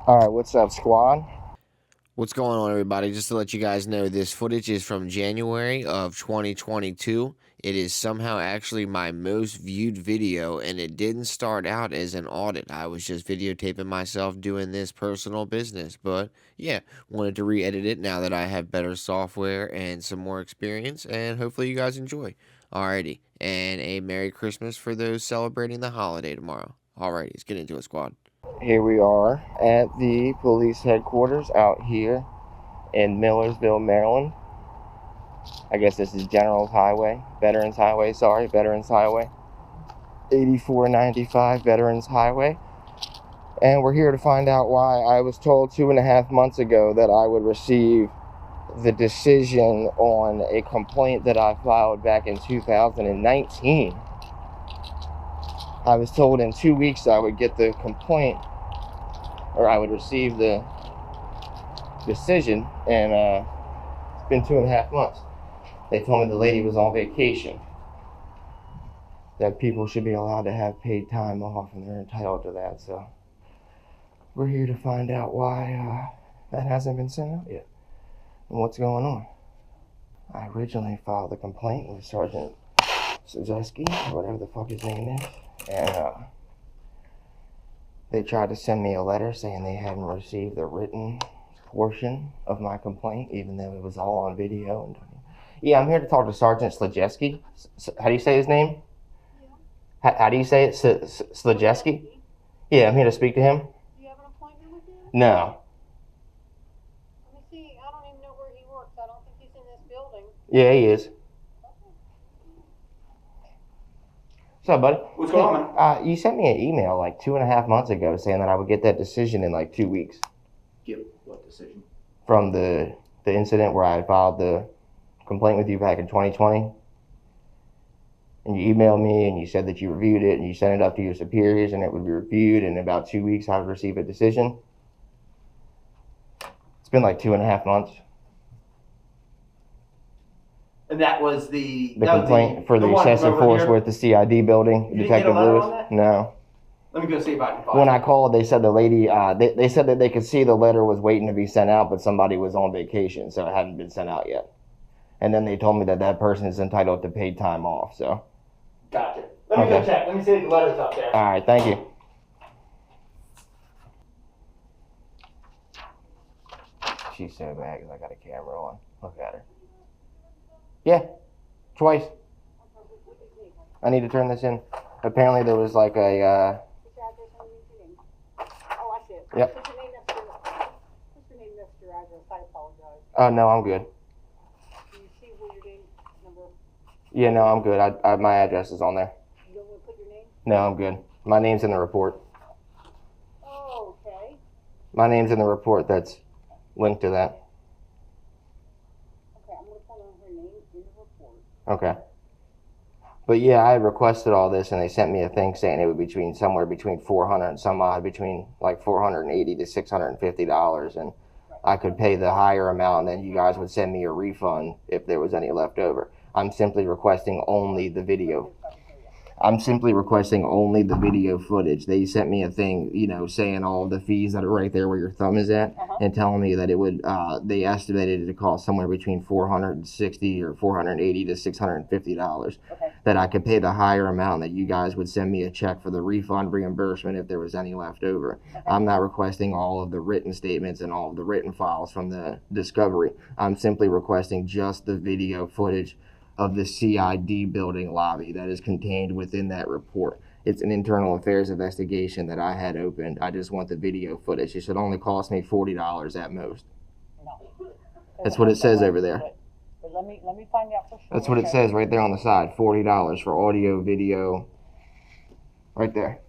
Alright, what's up, squad? What's going on, everybody? Just to let you guys know, this footage is from January of 2022. It is somehow actually my most viewed video, and it didn't start out as an audit. I was just videotaping myself doing this personal business. But yeah, wanted to re-edit it now that I have better software and some more experience, and hopefully you guys enjoy. Alrighty, and a Merry Christmas for those celebrating the holiday tomorrow. Alrighty, let's get into it, squad. Here we are at the police headquarters out here in Millersville, Maryland. I guess this is Veterans Highway, 8495 Veterans Highway. And we're here to find out why I was told 2.5 months ago that I would receive the decision on a complaint that I filed back in 2019. I was told in 2 weeks I would get the complaint, or I would receive the decision, and it's been 2.5 months. They told me the lady was on vacation, that people should be allowed to have paid time off, and they're entitled to that. So we're here to find out why that hasn't been sent out yet and what's going on. I originally filed the complaint with Sgt or whatever the fuck his name is, and they tried to send me a letter saying they hadn't received the written portion of my complaint, even though it was all on video. Yeah, I'm here to talk to Sergeant Slajeski. How do you say his name? Yeah. How do you say it? Slajeski? Yeah, I'm here to speak to him. Do you have an appointment with him? No. Let me see. I don't even know where he works. I don't think he's in this building. Yeah, he is. What's up, buddy? What's going on, man? You sent me an email like 2.5 months ago saying that I would get that decision in like 2 weeks. Get what decision? From the incident where I filed the complaint with you back in 2020. And you emailed me and you said that you reviewed it and you sent it up to your superiors and it would be reviewed, and in about 2 weeks I would receive a decision. It's been like 2.5 months. And that was the complaint for the excessive force with the CID building, Detective Lewis. No. Let me go see if I can find it. When I called, they said the lady, they said that they could see the letter was waiting to be sent out, but somebody was on vacation, so it hadn't been sent out yet. And then they told me that that person is entitled to paid time off, so. Gotcha. Let me go check. Let me see if the letter's up there. All right, thank you. She's so bad because I got a camera on. Look at her. Yeah, twice. I need to turn this in. Apparently there was like a, Oh, I see it. Yep. What's your name, Mr. Address? I apologize. Oh, no, I'm good. Do you see where your name number? Yeah, no, I'm good. My address is on there. You don't want to put your name? No, I'm good. My name's in the report. Oh, okay. My name's in the report that's linked to that. Okay, I'm going to put on her name in the report. Okay. But yeah, I requested all this, and they sent me a thing saying it would be somewhere between 400 and some odd, between like $480 to $650, and I could pay the higher amount, and then you guys would send me a refund if there was any left over. I'm simply requesting only the video. Footage. They sent me a thing, saying all the fees that are right there where your thumb is at, and telling me that it would, they estimated it to cost somewhere between $460 or $480 to $650. Okay. That I could pay the higher amount, that you guys would send me a check for the refund reimbursement if there was any left over. Okay. I'm not requesting all of the written statements and all of the written files from the discovery. I'm simply requesting just the video footage of the CID building lobby that is contained within that report. It's an internal affairs investigation that I had opened. I just want the video footage. It should only cost me $40 at most. No. That's what it says over there. But let me find out for sure. That's what it says right there on the side. $40 for audio, video. Right there.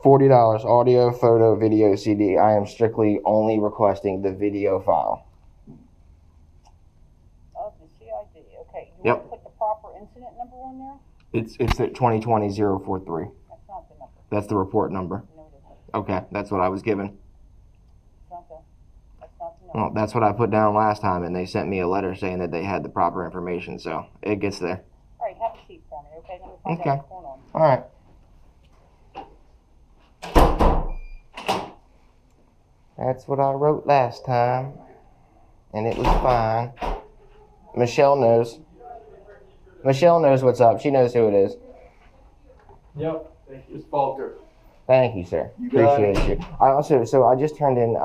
$40 audio, photo, video, CD. I am strictly only requesting the video file. Oh, the CID. Okay. You Yep. want to put the proper incident number on there? It's at 2020-043. That's not the number. That's the report number. No, it isn't. Okay, that's what I was given. That's not the number. Well, that's what I put down last time, and they sent me a letter saying that they had the proper information, so it gets there. All right, have a seat for me, okay? Let me find Okay. out what's going on. All right. That's what I wrote last time, and it was fine. Michelle knows. Michelle knows what's up. She knows who it is. Yep. Thank you, Ms. Falter. Thank you, sir. You got it. Appreciate you. I just turned in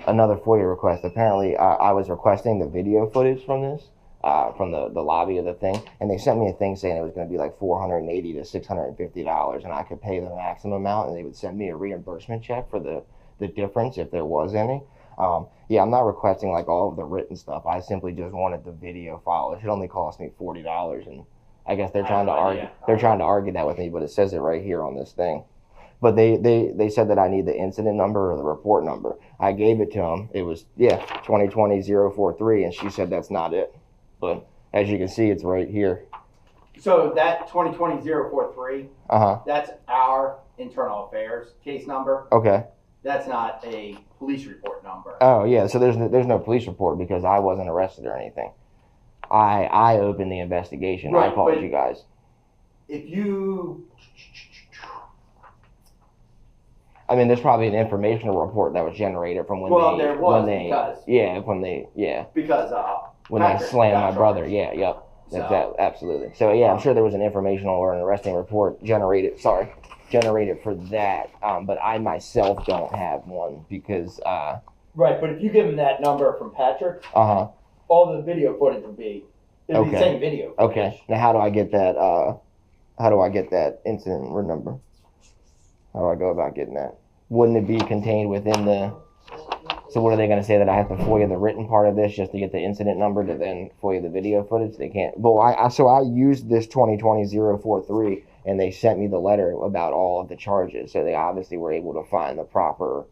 another FOIA request. Apparently, I was requesting the video footage from this, from the lobby of the thing, and they sent me a thing saying it was going to be like $480 to $650, and I could pay the maximum amount, and they would send me a reimbursement check for the difference if there was any. Yeah, I'm not requesting like all of the written stuff. I simply just wanted the video file. It should only cost me $40, and I guess they're trying to argue. They're trying to argue that with me, but it says it right here on this thing. But they said that I need the incident number or the report number. I gave it to them. It was 2020-043, and she said that's not it. But as you can see, it's right here. So that 2020-043, that's our internal affairs case number. Okay. That's not a police report number. Oh yeah, so there's no police report because I wasn't arrested or anything. I opened the investigation. Right, I called you guys. If you... I mean, there's probably an informational report that was generated from when they slammed my brother. Yeah, yep. Absolutely. So yeah, I'm sure there was an informational or an arresting report generated for that. But I myself don't have one because Right, but if you give him that number from Patrick, all the video footage would be the same video footage. Okay. Now how do I get that incident number? How do I go about getting that? Wouldn't it be contained within the... So what are they going to say, that I have to FOIA the written part of this just to get the incident number to then FOIA the video footage? They can't. Well, I used this 2020-043, and they sent me the letter about all of the charges. So they obviously were able to find the proper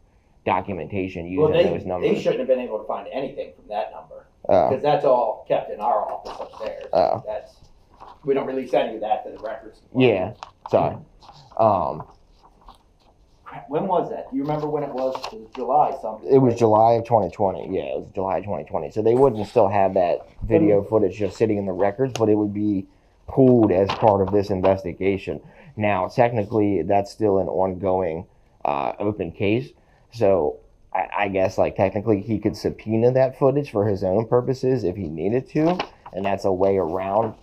documentation using those numbers. They shouldn't have been able to find anything from that number because that's all kept in our office upstairs. We don't release any of that to the records department. Yeah. Sorry. When was that? Do you remember when it was? It was July something. It was July of 2020. Yeah, it was July 2020. So they wouldn't still have that video footage just sitting in the records, but it would be pooled as part of this investigation. Now, technically, that's still an ongoing open case. So I guess, like, technically he could subpoena that footage for his own purposes if he needed to, and that's a way around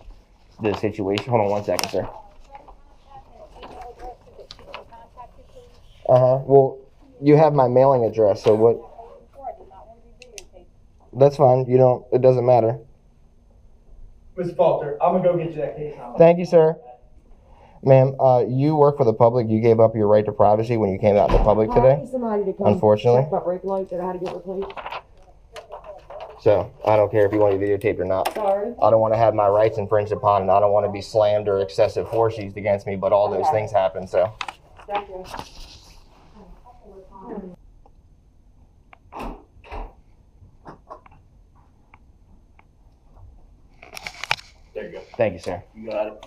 the situation. Hold on one second, sir. Well, you have my mailing address, so what? That's fine. It doesn't matter. Mr. Falter, I'm going to go get you that case number. Thank you, sir. Ma'am, you work for the public. You gave up your right to privacy when you came out in the public today. Unfortunately. Check my brake light that I had to get replaced. So, I don't care if you want to videotape or not. Sorry. I don't want to have my rights infringed upon, and I don't want to be slammed or excessive force used against me, but all those things happen, so. Thank you. There you go. Thank you, sir. You got it.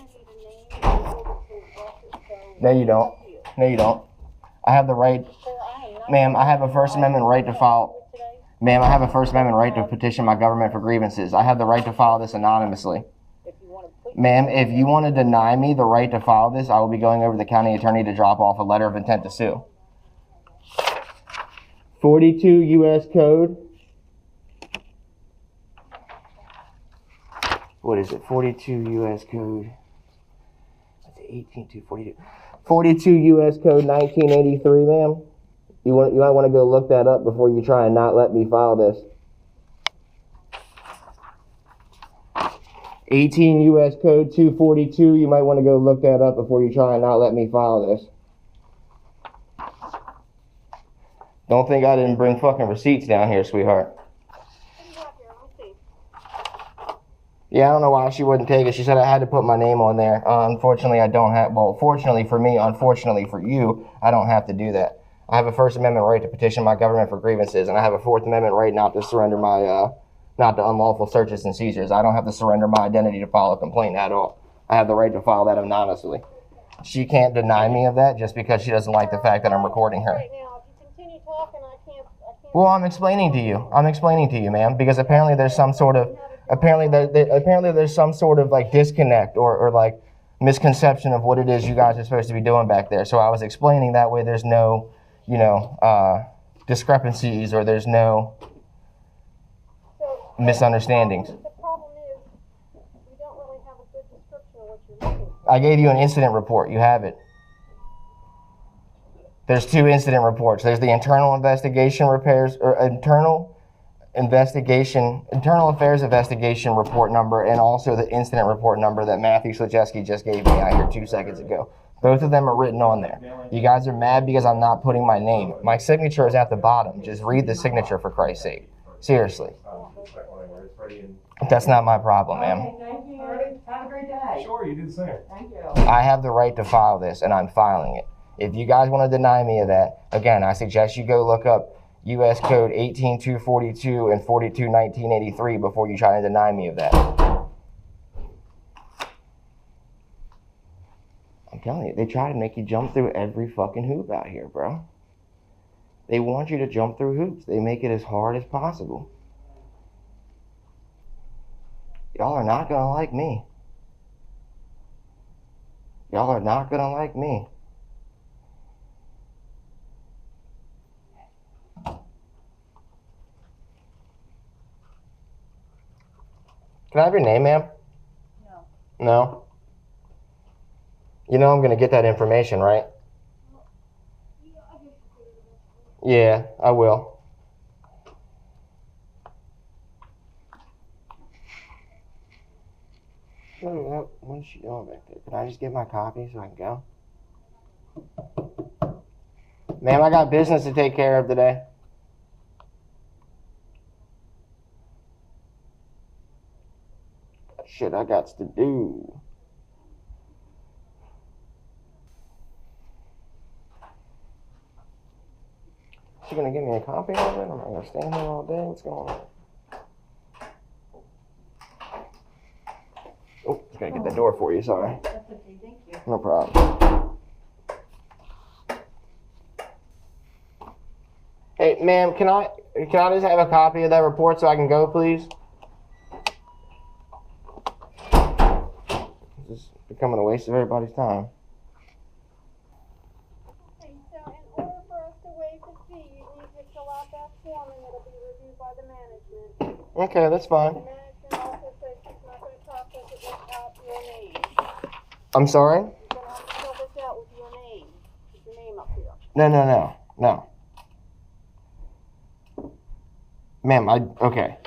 No, you don't. No, you don't. I have the right. Ma'am, I have a First Amendment right to file. Ma'am, I have a First Amendment right to petition my government for grievances. I have the right to file this anonymously. Ma'am, if you want to deny me the right to file this, I will be going over to the county attorney to drop off a letter of intent to sue. 42 U.S. Code. What is it? 42 U.S. Code. That's 18242. 42 U.S. Code 1983, ma'am. You might want to go look that up before you try and not let me file this. 18 U.S. Code 242. You might want to go look that up before you try and not let me file this. Don't think I didn't bring fucking receipts down here, sweetheart. Yeah, I don't know why she wouldn't take it. She said I had to put my name on there. Unfortunately, I don't have... Well, fortunately for me, unfortunately for you, I don't have to do that. I have a First Amendment right to petition my government for grievances, and I have a Fourth Amendment right not to surrender my... not to unlawful searches and seizures. I don't have to surrender my identity to file a complaint at all. I have the right to file that anonymously. She can't deny me of that just because she doesn't like the fact that I'm recording her. Right now, if you continue talking, I can't. Well, I'm explaining to you. I'm explaining to you, ma'am, because apparently there's some sort of... Apparently there's some sort of, like, disconnect or like, misconception of what it is you guys are supposed to be doing back there. So I was explaining that way there's no, discrepancies or there's no misunderstandings. The problem is, we don't really have a good description of what you're looking for. I gave you an incident report. You have it. There's 2 incident reports. There's the internal investigation repairs or internal affairs investigation report number, and also the incident report number that Matthew Slajewski just gave me out here 2 seconds ago. Both of them are written on there. You guys are mad because I'm not putting my name. My signature is at the bottom. Just read the signature for Christ's sake. Seriously. That's not my problem, ma'am. Okay, thank you. Have a great day. Sure, you do the same. Thank you. I have the right to file this, and I'm filing it. If you guys want to deny me of that, again, I suggest you go look up U.S. Code 18242 and 421983 before you try to deny me of that. I'm telling you, they try to make you jump through every fucking hoop out here, bro. They want you to jump through hoops. They make it as hard as possible. Y'all are not gonna like me. Y'all are not gonna like me. Can I have your name, ma'am? No. No? You know I'm going to get that information, right? Yeah, I will. What is she doing back there? Can I just get my copy so I can go? Ma'am, I got business to take care of today. Shit I got to do. She gonna give me a copy of it? Am I gonna stand here all day? What's going on? Oh, just gotta get that door for you, sorry. That's okay, thank you. No problem. Hey, ma'am, can I just have a copy of that report so I can go, please? This is becoming a waste of everybody's time. Okay, so in order for us to waive the fee, you need to fill out that form and it'll be reviewed by the management. Okay, that's fine. The management also says she's not gonna process it without your name. I'm sorry? You're gonna have to fill this out with your name. With your name up here. No. Ma'am, okay.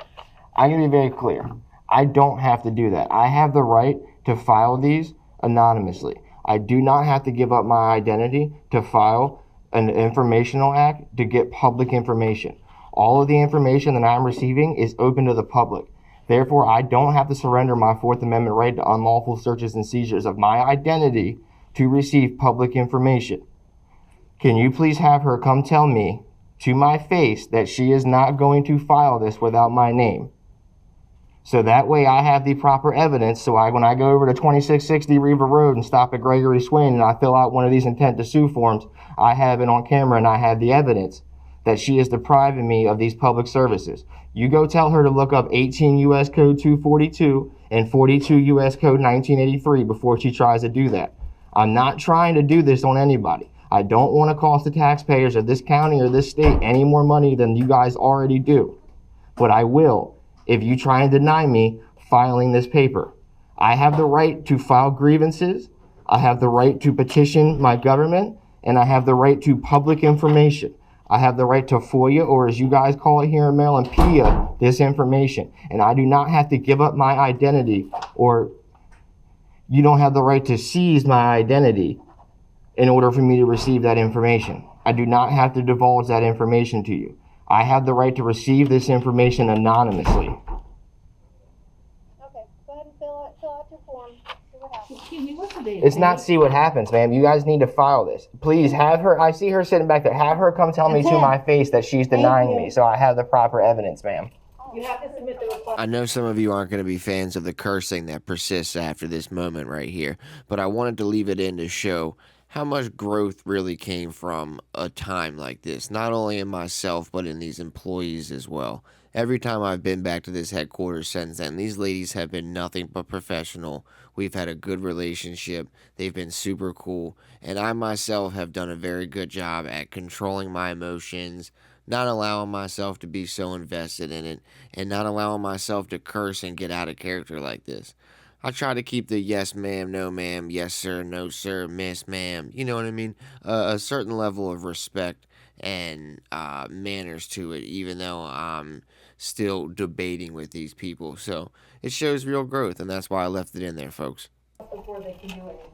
I'm going to be very clear. I don't have to do that. I have the right to file these anonymously. I do not have to give up my identity to file an informational act to get public information. All of the information that I'm receiving is open to the public. Therefore, I don't have to surrender my Fourth Amendment right to unlawful searches and seizures of my identity to receive public information. Can you please have her come tell me to my face that she is not going to file this without my name? So that way I have the proper evidence, so when I go over to 2660 Riva Road and stop at Gregory Swain and I fill out one of these intent to sue forms, I have it on camera and I have the evidence that she is depriving me of these public services. You go tell her to look up 18 U.S. Code 242 and 42 U.S. Code 1983 before she tries to do that. I'm not trying to do this on anybody. I don't want to cost the taxpayers of this county or this state any more money than you guys already do. But I will if you try and deny me filing this paper. I have the right to file grievances. I have the right to petition my government, and I have the right to public information. I have the right to FOIA, or as you guys call it here in Maryland, PIA, this information. And I do not have to give up my identity, or you don't have the right to seize my identity in order for me to receive that information. I do not have to divulge that information to you. I have the right to receive this information anonymously. Okay, go ahead and fill out your form. See what happens. Excuse me, what's the date? It's not see what happens, ma'am. You guys need to file this. Please have her, I see her sitting back there, have her come tell me to my face that she's denying me so I have the proper evidence, ma'am. You have to submit the request. I know some of you aren't going to be fans of the cursing that persists after this moment right here, but I wanted to leave it in to show how much growth really came from a time like this, not only in myself, but in these employees as well. Every time I've been back to this headquarters since then, these ladies have been nothing but professional. We've had a good relationship. They've been super cool. And I myself have done a very good job at controlling my emotions, not allowing myself to be so invested in it, and not allowing myself to curse and get out of character like this. I try to keep the yes ma'am, no ma'am, yes sir, no sir, miss ma'am, you know what I mean? A certain level of respect and manners to it, even though I'm still debating with these people. So it shows real growth, and that's why I left it in there, folks. Before they can do anything.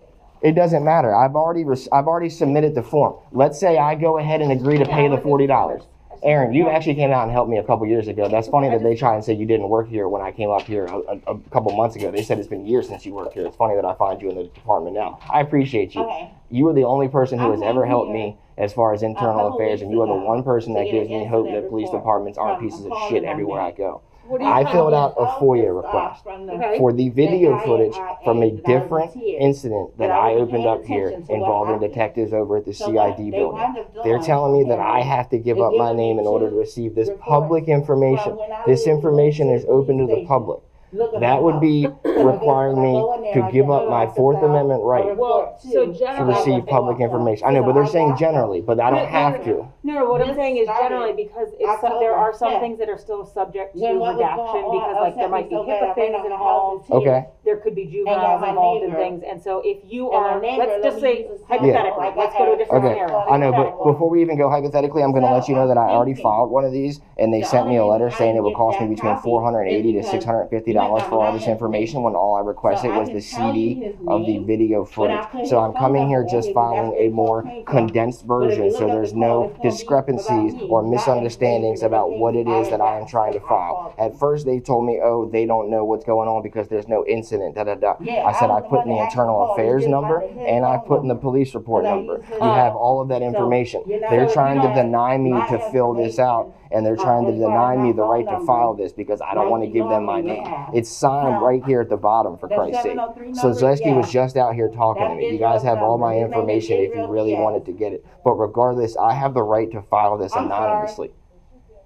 It doesn't matter. I've already submitted the form. Let's say I go ahead and agree to pay the $40. Erin, you actually came out and helped me a couple years ago. That's funny that they try and say you didn't work here when I came up here a couple months ago. They said it's been years since you worked here. It's funny that I find you in the department now. I appreciate you. Okay. You are the only person who has ever helped me as far as internal affairs, and you are the one person that gives me hope that police departments aren't pieces of shit everywhere I go. I filled out a FOIA request for the video footage from a different incident that I opened up here involving detectives over at the CID building. They're telling me that I have to give up my name in order to receive this public information. This information is open to the public. That would be requiring me to give up my Fourth Amendment right to receive public information. I know, but they're saying generally, but I don't have to. No, what I'm saying is generally because there are some things that are still subject to redaction because like there might be HIPAA things involved. Okay. There could be juveniles involved in things. And so if you are, let's just say hypothetically, let's go to a different scenario. I know, but before we even go hypothetically, I'm going to let you know that I already filed one of these, and they sent me a letter saying it would cost me between $480 to $650 for all this information when all I requested was the CD of the video footage. So I'm coming here just filing a more condensed version so there's no discrepancies or misunderstandings about what it is that I am trying to file. At first they told me, oh, they don't know what's going on because there's no incident, I said I put in the internal affairs number and I put in the police report number. You have all of that information. They're trying to deny me to fill this out, and they're trying to deny me the right to file this because I don't want to give them my name. It's signed right here at the bottom, for Christ's sake. So Zaleski was just out here talking to me. You guys have all my information if you really wanted to get it. But regardless, I have the right to file this anonymously.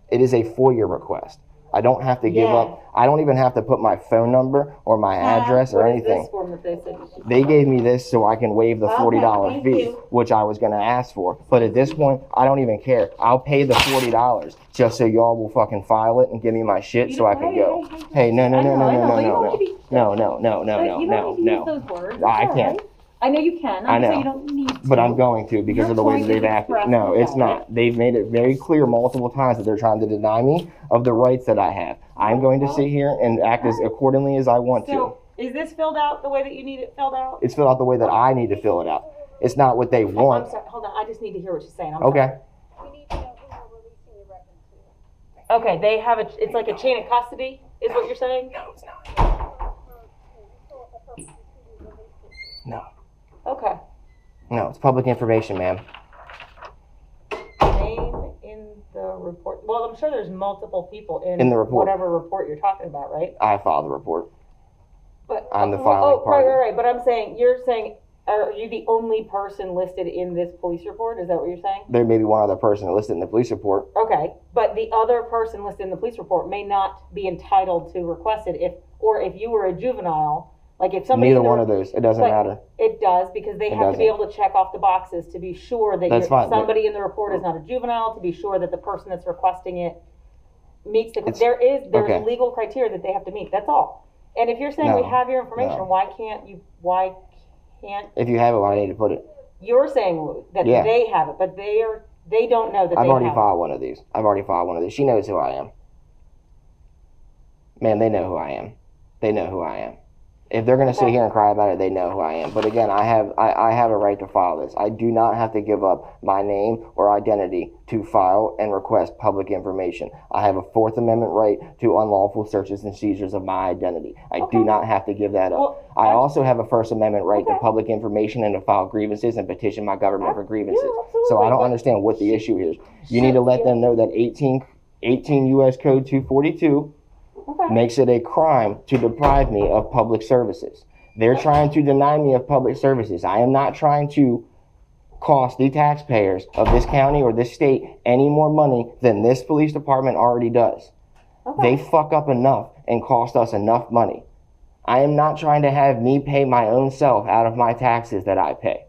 It is a FOIA request. I don't have to give up. I don't even have to put my phone number or my address or anything. This form that they said you should They gave me this so I can waive the $40 fee, which I was going to ask for. But at this point, I don't even care. I'll pay the $40 just so y'all will fucking file it and give me my shit so I can go. Hey, no. I can't. I know you can. I know. You don't need to. But I'm going to because of the way that they've acted. No, it's not. They've made it very clear multiple times that they're trying to deny me of the rights that I have. I'm going to sit here and act as accordingly as I want to. So, is this filled out the way that you need it filled out? It's filled out the way that I need to fill it out. It's not what they want. I'm sorry, hold on. I just need to hear what you're saying. Okay. We need to know who we're releasing your records to. Okay, they have it's like a chain of custody, is what you're saying? No, it's not. No. Okay. No, it's public information, ma'am. Name in the report. Well, I'm sure there's multiple people in the report. Whatever report you're talking about, right? I filed the report. But I'm the filing party. Right. But I'm saying, you're saying, are you the only person listed in this police report? Is that what you're saying? There may be one other person listed in the police report. Okay, but the other person listed in the police report may not be entitled to request it if you were a juvenile. Like if somebody Neither one of those. It doesn't matter. It does because they have to be able to check off the boxes to be sure that somebody in the report is not a juvenile, to be sure that the person that's requesting it meets there's legal criteria that they have to meet. That's all. And if you're saying we have your information, why can't? If you have it, why do I need to put it? You're saying that they have it, but they don't know that I've already filed one of these. She knows who I am. Man, they know who I am. They know who I am. If they're going to sit here and cry about it, they know who I am. But again, I have a right to file this. I do not have to give up my name or identity to file and request public information. I have a Fourth Amendment right to unlawful searches and seizures of my identity. I do not have to give that up. Well, I also have a First Amendment right to public information and to file grievances and petition my government for grievances. So I don't understand what the issue is. You need to let them know that 18 U.S. Code 242 makes it a crime to deprive me of public services. They're trying to deny me of public services. I am not trying to cost the taxpayers of this county or this state any more money than this police department already does. They fuck up enough and cost us enough money. I am not trying to have me pay my own self out of my taxes that I pay.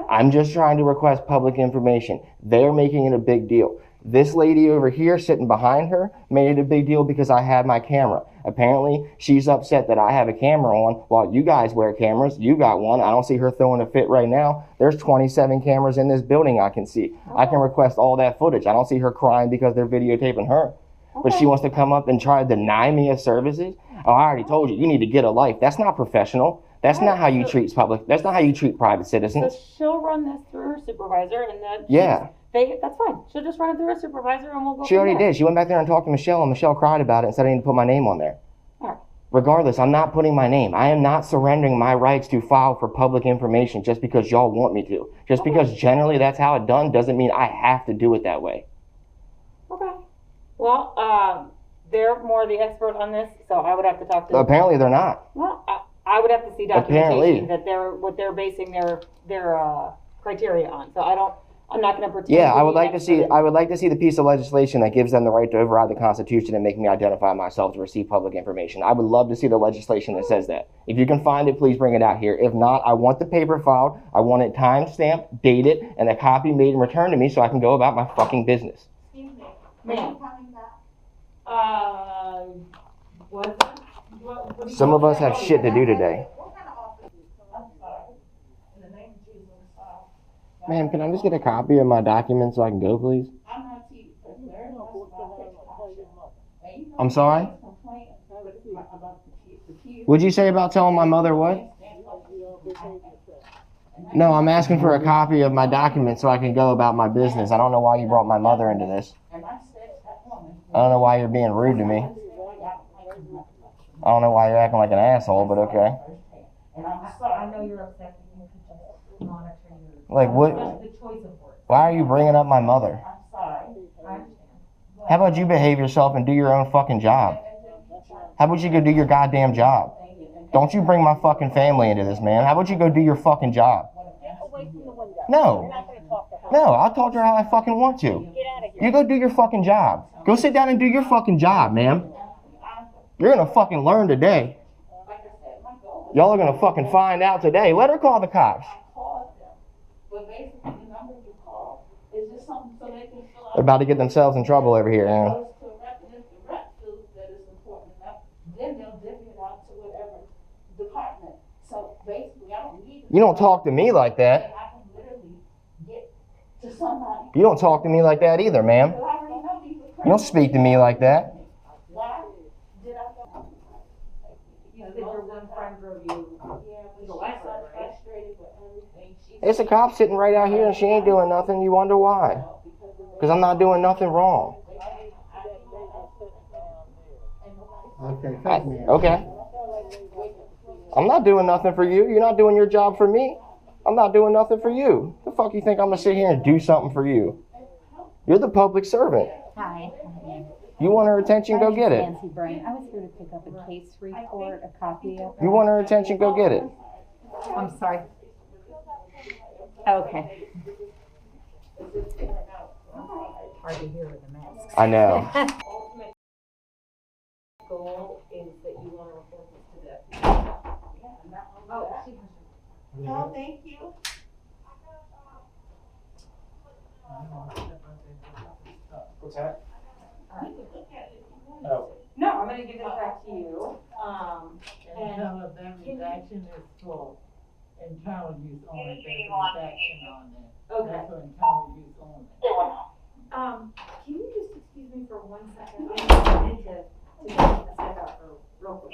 I'm just trying to request public information. They're making it a big deal. This lady over here sitting behind her made it a big deal because I had my camera. Apparently, she's upset that I have a camera on while you guys wear cameras. You got one. I don't see her throwing a fit right now. There's 27 cameras in this building I can see. I can request all that footage. I don't see her crying because they're videotaping her. But she wants to come up and try to deny me of services? Oh, I already told you, you need to get a life. That's not professional. That's not how you treat public. That's not how you treat private citizens. So she'll run this through her supervisor, and then that's fine. She'll just run it through her supervisor, and we'll go. She already did. She went back there and talked to Michelle, and Michelle cried about it and said I need to put my name on there. All right. Regardless, I'm not putting my name. I am not surrendering my rights to file for public information just because y'all want me to. Just because generally that's how it's done doesn't mean I have to do it that way. Okay. Well, they're more the expert on this, so I would have to talk to them. Apparently they're not. Well, I would have to see documentation that what they're basing their criteria on. So I'm not going to pretend. Yeah, I would like to see the piece of legislation that gives them the right to override the Constitution and make me identify myself to receive public information. I would love to see the legislation that says that. If you can find it, please bring it out here. If not, I want the paper filed. I want it time-stamped, dated, and a copy made and returned to me so I can go about my fucking business. Excuse me. Ma'am. Some of us have shit to do today. Ma'am, can I just get a copy of my documents so I can go, please? I'm sorry? What'd you say about telling my mother what? No, I'm asking for a copy of my documents so I can go about my business. I don't know why you brought my mother into this. I don't know why you're being rude to me. I don't know why you're acting like an asshole, but okay. I know you're upset. Like what? Why are you bringing up my mother? How about you behave yourself and do your own fucking job? How about you go do your goddamn job? Don't you bring my fucking family into this, man. How about you go do your fucking job? No. No, I'll talk to her how I fucking want to. You go do your fucking job. Go sit down and do your fucking job, ma'am. You're gonna fucking learn today. Y'all are gonna fucking find out today. Let her call the cops. They're about to get themselves in trouble over here, Aaron. You don't talk to me like that. You don't talk to me like that either, ma'am. You don't speak to me like that. It's a cop sitting right out here and she ain't doing nothing. You wonder why? Because I'm not doing nothing wrong. Okay. I'm not doing nothing for you. You're not doing your job for me. I'm not doing nothing for you. The fuck you think I'm gonna sit here and do something for you? You're the public servant. Hi. You want her attention, go get it. Nancy Brandt. I was here to pick up a case report, a copy of it. You want her attention, go get it. I'm sorry. Okay. Hard to hear with the mask. I know. Ultimate goal is that you want to report this to the Oh, thank you. What's that? No, I'm going to give this back to you. And tell her that redaction is for internal use only. There's a redaction on it. Okay. That's for internal use only. Can you just excuse me for 1 second? I need to get the step out real quick.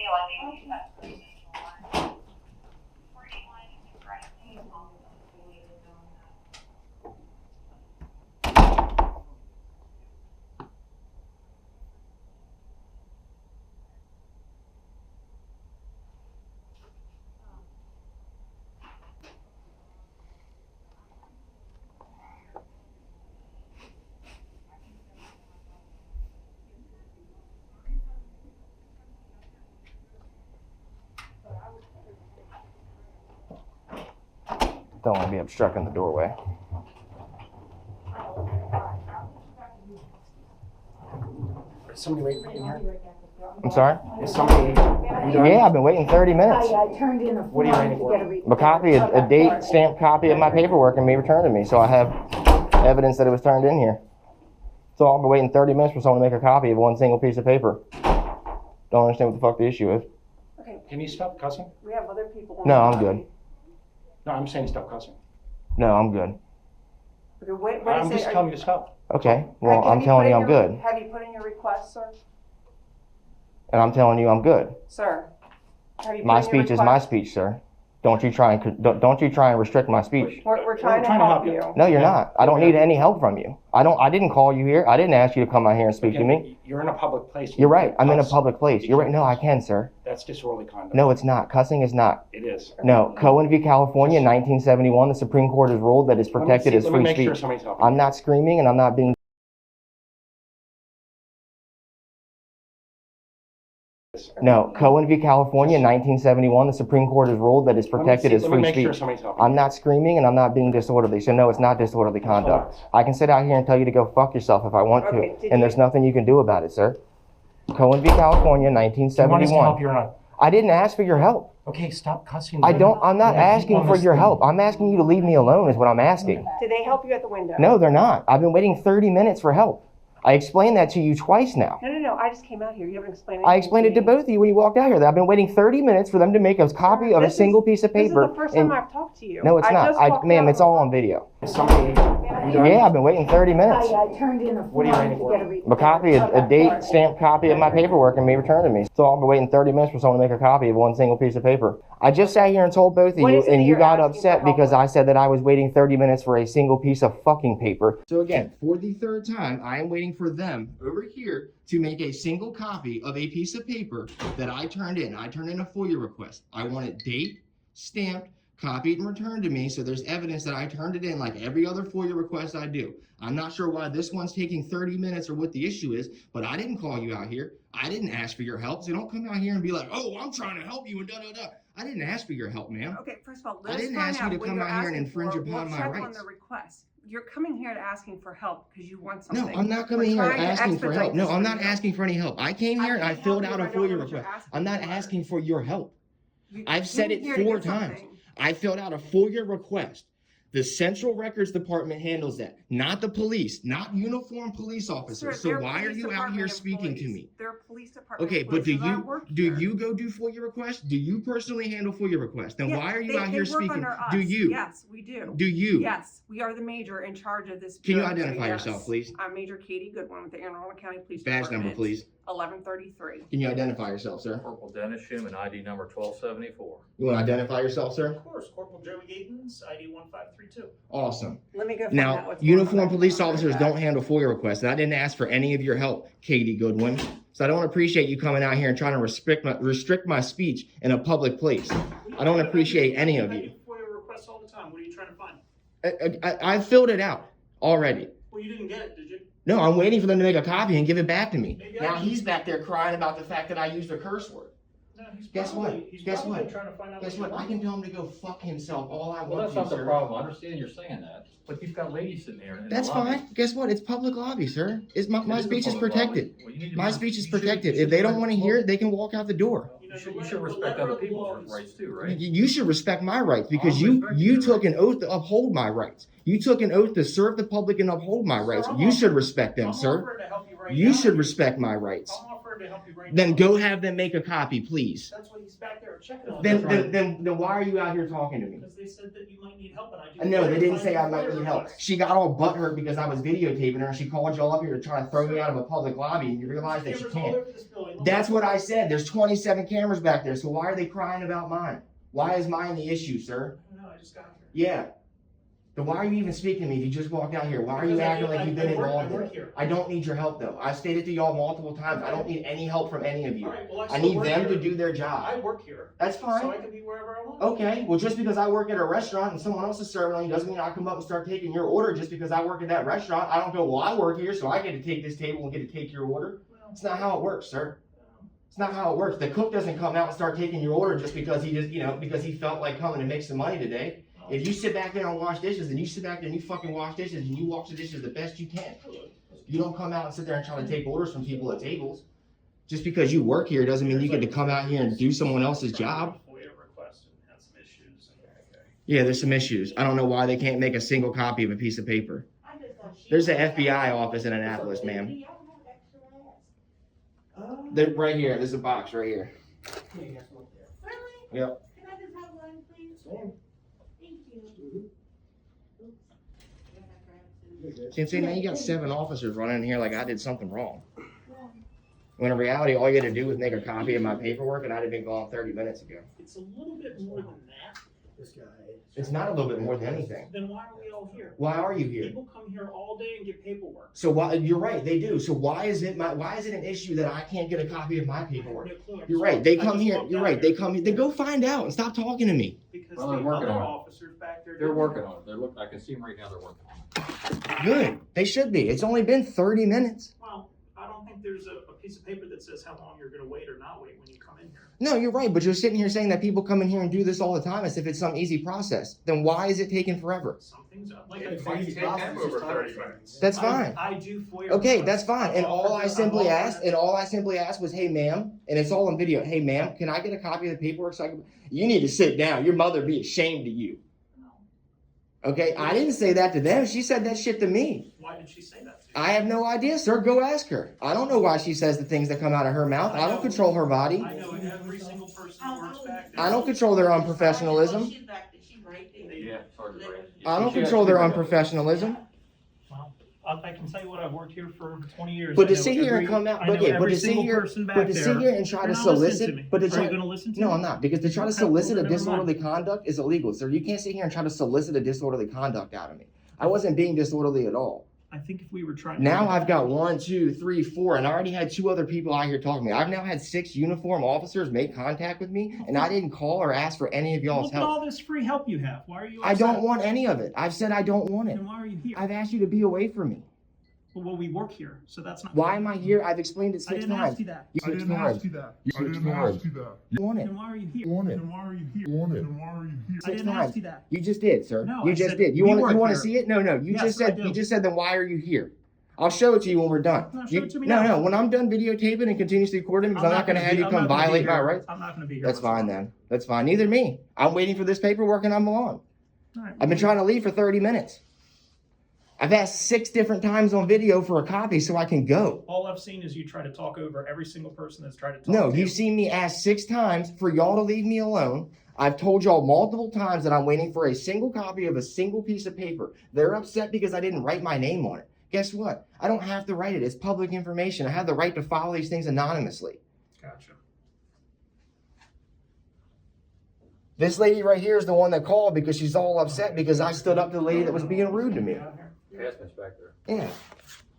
Don't want to be obstructing the doorway. Is somebody waiting for you in here? I'm sorry? Is somebody... Yeah, I've been waiting 30 minutes. I turned in a What are you waiting for? A copy, a date stamped copy of my paperwork and be returned to me, so I have evidence that it was turned in here. That's So I'll be waiting 30 minutes for someone to make a copy of one single piece of paper. Don't understand what the fuck the issue is. Okay. Can you stop cussing? We have other people. No, I'm good. No, I'm saying stop cussing. No, I'm good. Okay, what I'm just telling you to stop. Okay, well, I'm telling you I'm good. Have you put in your request, sir? And I'm telling you I'm good. Sir, have you put My in your speech is my request? speech, sir. Don't you try and restrict my speech. We're trying to help you. No, you're not. I don't need any help from you. I didn't call you here. I didn't ask you to come out here and speak to me. You're in a public place. You're right. I'm in a public place. You're right. No, I can, sir. That's disorderly conduct. No, it's not. Cussing is not. It is. No, Cohen v. California, 1971, the Supreme Court has ruled that it's protected as free speech. I'm not screaming and I'm not being... No, Cohen v. California, 1971, the Supreme Court has ruled that it's protected as free speech. I'm not screaming and I'm not being disorderly, so no, it's not disorderly conduct. I can sit out here and tell you to go fuck yourself if I want to, and there's nothing you can do about it, sir. Cohen v. California, 1971. You want us to help you or not? I didn't ask for your help. Okay, stop cussing. I'm not asking for your help. I'm asking you to leave me alone is what I'm asking. Did they help you at the window? No, they're not. I've been waiting 30 minutes for help. I explained that to you twice now. No. I just came out here. You haven't explained anything. I explained it to both of you when you walked out here. That I've been waiting 30 minutes for them to make a copy of a single piece of paper. This is the first time I've talked to you. No, it's not. Ma'am, it's all on video. Yeah, I've been waiting 30 minutes. I turned in a form to get A copy, a date stamped copy of my paperwork and be returned to me. So I've been waiting 30 minutes for someone to make a copy of one single piece of paper. I just sat here and told both of you, and you got upset because I said that I was waiting 30 minutes for a single piece of fucking paper. So again, for the third time, I am waiting for them over here to make a single copy of a piece of paper that I turned in. I turned in a FOIA request. I want it date, stamped, copied, and returned to me, so there's evidence that I turned it in like every other FOIA request I do. I'm not sure why this one's taking 30 minutes or what the issue is, but I didn't call you out here. I didn't ask for your help, so don't come out here and be like, oh, I'm trying to help you and da-da-da. I didn't ask for your help, ma'am. Okay, first of all, I didn't ask you to come out here and infringe upon my rights. On the request. You're coming here asking for help because you want something. No, I'm not coming here asking for help. No, I'm not asking for any help. I came here and I filled out a FOIA request. I'm not asking for your help. I've said it 4 times. I filled out a FOIA request. The Central Records Department handles that, not the police, not uniformed police officers. So why are you out here speaking to me? They're police department. Okay, but do you go do FOIA requests? Do you personally handle FOIA requests? Then why are you out here speaking? Do you? Yes, we do. Do you? Yes, we are the major in charge of this. Can you identify yourself, please? I'm Major Katie Goodwin with the Arundel County Police Badge Department. number, please. 1133. Can you identify yourself, sir? Corporal Dennis Schuman, ID number 1274. You want to identify yourself, sir? Of course, Corporal Joey Gatens, ID 1532. Awesome. Let me go find out Now, what's uniformed police officers don't handle FOIA requests, and I didn't ask for any of your help, Katie Goodwin. So I don't appreciate you coming out here and trying to restrict my speech in a public place. I don't appreciate any of you. I do FOIA requests all the time. What are you trying to find? I filled it out already. Well, you didn't get it, did you? No, I'm waiting for them to make a copy and give it back to me. Now he's back there crying about the fact that I used a curse word. No, Guess what? Guess what? I can tell him to go fuck himself all I want. Well, that's not the problem. I understand you're saying that, but you've got ladies sitting there. That's fine. Guess what? It's public lobby, sir. My speech is protected. My speech is protected. If they don't want to hear it, they can walk out the door. You should respect other people's rights too, right? You should respect my rights because you took an oath to uphold my rights. You took an oath to serve the public and uphold my rights. You should respect them, sir. You should respect my rights. Then go have them make a copy, please. That's what he's back there checking on. Then why are you out here talking to me? Because they said that you might need help, and I do. No, they didn't say I might need help. She got all butthurt because I was videotaping her, and she called y'all up here to try to throw me out of a public lobby, and you realize that she can't. That's what I said. There's 27 cameras back there, so why are they crying about mine? Why is mine the issue, sir? No, I just got here. Yeah. Then why are you even speaking to me if you just walked out here? Why are you acting like you've been involved in it? I don't need your help, though. I've stated to y'all multiple times, I don't need any help from any of you. I need them to do their job. I work here. That's fine. So I can be wherever I want. Okay, well, just because I work at a restaurant and someone else is serving on you doesn't mean I come up and start taking your order just because I work at that restaurant. I don't go, well, I work here, so I get to take this table and get to take your order. It's not how it works, sir. It's not how it works. The cook doesn't come out and start taking your order just because because he felt like coming to make some money today. If you sit back there and wash dishes, and you sit back there and you fucking wash dishes, and you wash the dishes the best you can. You don't come out and sit there and try to take orders from people at tables. Just because you work here doesn't mean you get to come out here and do someone else's job. Yeah, there's some issues. I don't know why they can't make a single copy of a piece of paper. There's an FBI office in Annapolis, ma'am. They're right here. There's a box right here. Really? Yep. Can I just have one, please? Thank you. See, now you got 7 officers running in here like I did something wrong. When in reality, all you had to do was make a copy of my paperwork, and I'd have been gone 30 minutes ago. It's a little bit more than that. This guy. It's not a little bit more than anything. Then why are we all here? Why are you here? People come here all day and get paperwork. So why? You're right, they do. So why is it an issue that I can't get a copy of my paperwork? You're right. They come here. You're right. They come here. Then go find out and stop talking to me. Because Well, they're the working other on it. officers back there. They're working on it. I can see them right now. They're working on it. Good. They should be. It's only been 30 minutes. Well, I don't think there's a piece of paper that says how long you're going to wait or not wait when you come in here. No, you're right. But you're sitting here saying that people come in here and do this all the time as if it's some easy process. Then why is it taking forever? Something's up. Like It might take them over 30 minutes. That's fine. I do FOIA. Okay, requests. that's fine. And all I simply asked was, hey, ma'am, and it's all on video. Hey, ma'am, can I get a copy of the paperwork so I can? You need to sit down. Your mother be ashamed of you. Okay, I didn't say that to them. She said that shit to me. Why did she say that to you? I have no idea, sir. Go ask her. I don't know why she says the things that come out of her mouth. I don't control her body. I know every single person who works back there. I don't control their unprofessionalism. Yeah, it's hard to break. I don't control their unprofessionalism. Well, I can tell you what, I've worked here for over 20 years. But I to know sit here and every- come out, I know okay, but every to sit single here, person back but to sit there. here and try You're to not listening to solicit, me. but to Are try, you going to listen to no, me? I'm not, because to try to Okay, solicit well, a never disorderly conduct is illegal, sir. You can't sit here and try to solicit a disorderly conduct out of me. I wasn't being disorderly at all. I think if we were trying. Now I've got 1, 2, 3, 4, and I already had 2 other people out here talking to me. I've now had 6 uniformed officers make contact with me, and I didn't call or ask for any of y'all's Look at help. all this free help you have. Why are you? I upset? don't want any of it. I've said I don't want it. Then why are you here? I've asked you to be away from me. Well, we work here, so that's not. Why am I here? I've explained it I 6 didn't times. ask you that. 6 times. Then why are you here? You want it. Then why are you here? I 6 didn't times. ask you that. You just did, sir. No, you I just said did. You we want work to here. see it? No. You Yes, just said. I do. You just said. Then why are you here? I'll show it to you when we're done. No, show it to me no. now. When I'm done videotaping and continuously recording, because I'm not going to have you come violate my rights. I'm not going to be here. That's fine then. That's fine. Neither me. I'm waiting for this paperwork and I'm on. All right. I've been trying to leave for 30 minutes. I've asked 6 different times on video for a copy so I can go. All I've seen is you try to talk over every single person that's tried to talk No, to you've seen me ask 6 times for y'all to leave me alone. I've told y'all multiple times that I'm waiting for a single copy of a single piece of paper. They're upset because I didn't write my name on it. Guess what? I don't have to write it. It's public information. I have the right to file these things anonymously. Gotcha. This lady right here is the one that called because she's all upset because I stood up to the lady that was being rude to me. Passman's back there. Yeah.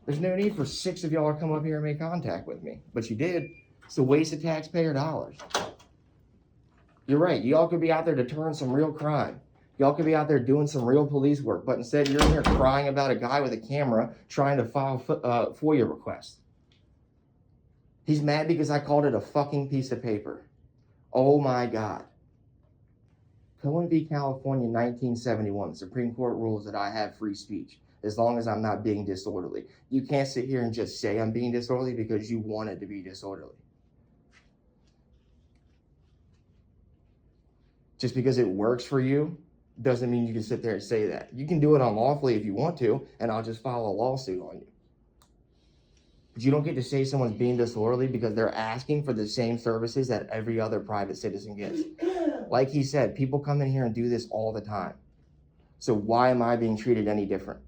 There's no need for 6 of y'all to come up here and make contact with me. But you did. It's a waste of taxpayer dollars. You're right. Y'all could be out there deterring some real crime. Y'all could be out there doing some real police work. But instead, you're in here crying about a guy with a camera trying to file FOIA requests. He's mad because I called it a fucking piece of paper. Oh my God. Cohen v. California, 1971. The Supreme Court rules that I have free speech as long as I'm not being disorderly. You can't sit here and just say I'm being disorderly because you wanted to be disorderly. Just because it works for you doesn't mean you can sit there and say that. You can do it unlawfully if you want to, and I'll just file a lawsuit on you. But you don't get to say someone's being disorderly because they're asking for the same services that every other private citizen gets. Like he said, people come in here and do this all the time. So why am I being treated any different?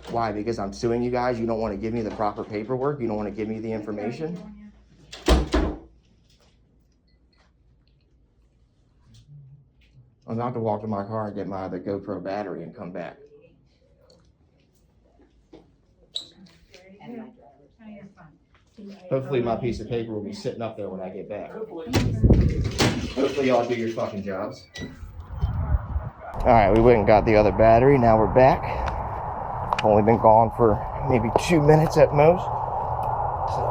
Why? Because I'm suing you guys? You don't want to give me the proper paperwork? You don't want to give me the information? I'm about to walk to my car and get my other GoPro battery and come back. Hopefully my piece of paper will be sitting up there when I get back. Hopefully y'all do your fucking jobs. Alright, we went and got the other battery. Now we're back. Only been gone for maybe 2 minutes at most. So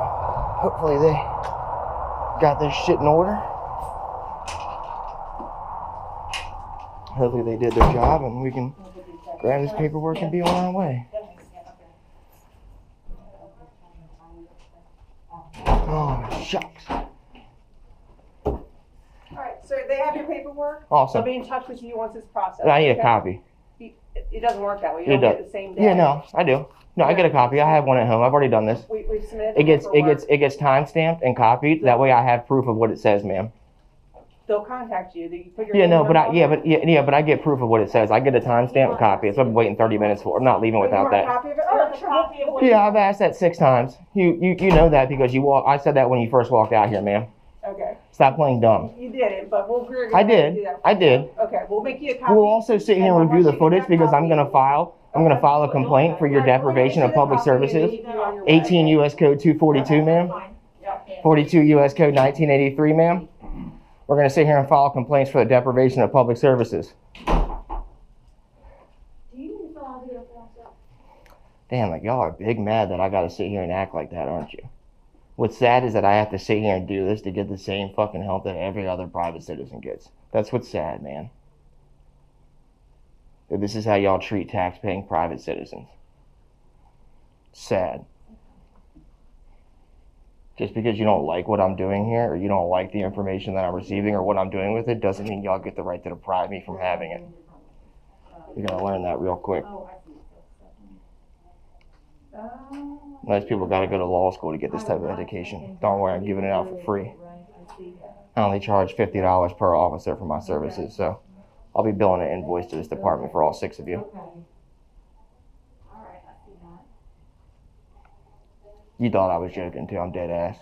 hopefully they got their shit in order. Hopefully they did their job and we can grab this paperwork and be on our way. Oh, shucks. Alright, so they have your paperwork. Awesome. They'll be in touch with you once it's processed. I need a okay? copy. It doesn't work that way. You It don't get does. it the same day. Yeah, no, I do. No, I get a copy. I have one at home. I've already done this. We've submitted It gets time stamped and copied. That way I have proof of what it says, ma'am. They'll contact you. You put your Yeah, name no, on but it. but I get proof of what it says. I get a time stamped copy. That's what I've been waiting 30 minutes for. I'm not leaving without You want a that. copy of it? Oh, sure. Yeah, I've asked that 6 times. You know that because I said that when you first walked out here, ma'am. Okay. Stop playing dumb. You did it, but we're going I to did. do that. I did. Okay, we'll make you a copy. We'll also sit here and review the footage because I'm gonna file a complaint for your deprivation of public services. 18 U.S. Code 242, ma'am. 42 U.S. Code 1983, ma'am. We're gonna sit here and file complaints for the deprivation of public services. Damn, like y'all are big mad that I gotta sit here and act like that, aren't you? What's sad is that I have to sit here and do this to get the same fucking help that every other private citizen gets. That's what's sad, man. That this is how y'all treat tax-paying private citizens. Sad. Just because you don't like what I'm doing here, or you don't like the information that I'm receiving, or what I'm doing with it, doesn't mean y'all get the right to deprive me from having it. You're gonna learn that real quick. Most people gotta go to law school to get this type of education. Don't worry, I'm giving it out for free. I only charge $50 per officer for my services, so I'll be billing an invoice to this department for all 6 of you. You thought I was joking too, I'm dead ass.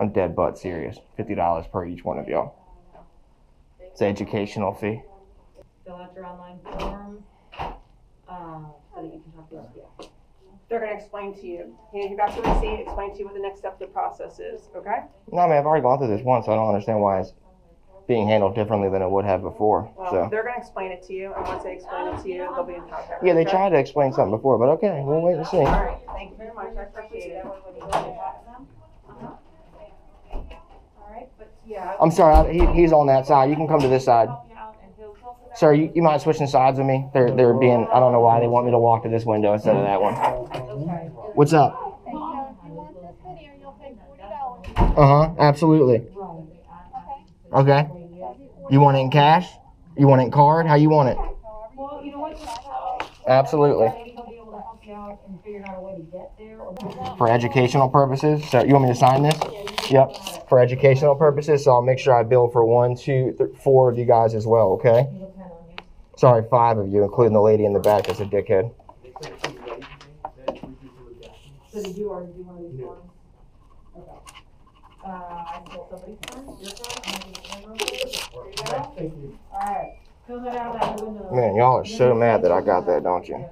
I'm dead butt serious. $50 per each one of y'all. It's an educational fee. Fill out your online form, so that you can talk to us. Yeah. They're going to explain to you. Hand you back the receipt, explain to you what the next step of the process is, okay? No, man, I've already gone through this once, so I don't understand why it's being handled differently than it would have before. Well, So they're going to explain it to you, and once they explain it to you, they'll be in contact. yeah, they okay? tried to explain something before, but okay, we'll wait and see. All right, thank you very much. I appreciate it. I'm sorry, he's on that side. You can come to this side. Sir, you mind switching sides with me? They're being, I don't know why they want me to walk to this window instead of that one. What's up? If you want this video, you'll pay $40. Absolutely. Okay. You want it in cash? You want it in card? How you want it? Well, you know what? Absolutely. He'll be able to help you out and figure out a way to get there. For educational purposes. So you want me to sign this? Yep. For educational purposes. So I'll make sure I bill for 1, 2, 3, 4 of you guys as well. Okay. Sorry, 5 of you, including the lady in the back that's a dickhead. So did you already do one of these forms? Okay. I stole somebody's form, your form, there you go. Alright, fill that out that window. Man, y'all are so mad that I got that, don't you?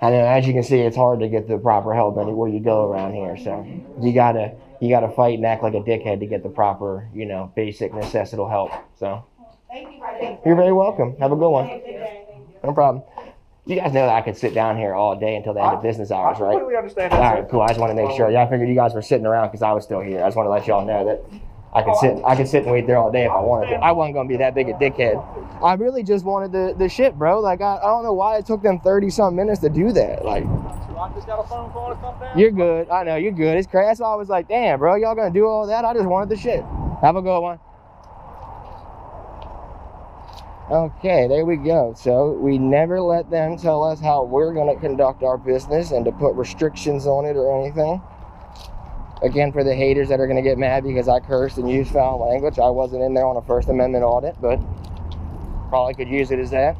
I know, as you can see, it's hard to get the proper help anywhere you go around here. So you gotta fight and act like a dickhead to get the proper, basic necessital help. So you're very welcome. Have a good one. No problem. You guys know that I could sit down here all day until the end of business hours, right? I completely understand All that, right, cool. I just want to make sure. Yeah, I figured you guys were sitting around because I was still here. I just want to let y'all know that I could sit and wait there all day if I wanted to. I wasn't gonna be that big a dickhead. I really just wanted the shit, bro. Like I don't know why it took them 30-some minutes to do that. Like, I just got a phone call or something. you're good. I know you're good. It's crazy. That's why I was like, damn, bro, y'all gonna do all that? I just wanted the shit. Have a good one. Okay, there we go. So we never let them tell us how we're going to conduct our business and to put restrictions on it or anything. Again, for the haters that are going to get mad because I cursed and used foul language, I wasn't in there on a First Amendment audit, but probably could use it as that.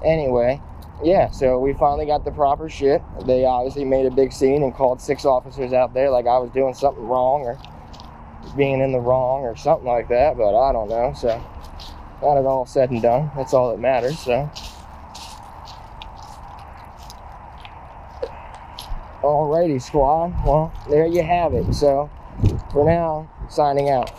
Anyway, yeah, so we finally got the proper shit. They obviously made a big scene and called 6 officers out there like I was doing something wrong or being in the wrong or something like that, but I don't know. So got it all said and done. That's all that matters. So alrighty, squad. Well, there you have it. So for now, signing out.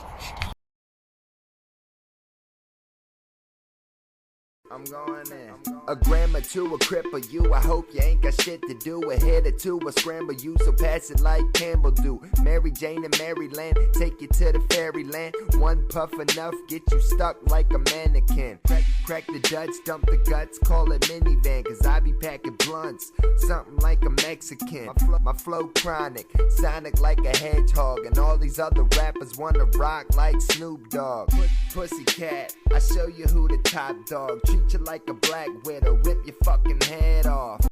I'm going in. A gram or two, a cripple you. I hope you ain't got shit to do. A hit or two, a scramble you. So pass it like Campbell do. Mary Jane and Maryland, take you to the fairyland. One puff enough, get you stuck like a mannequin. Crack the Dutch, dump the guts, call it minivan. Cause I be packing blunts, something like a Mexican. My flow chronic, sonic like a hedgehog. And all these other rappers wanna rock like Snoop Dogg. pussycat. I show you who the top dog. Treat you like a black widow, rip your fucking head off.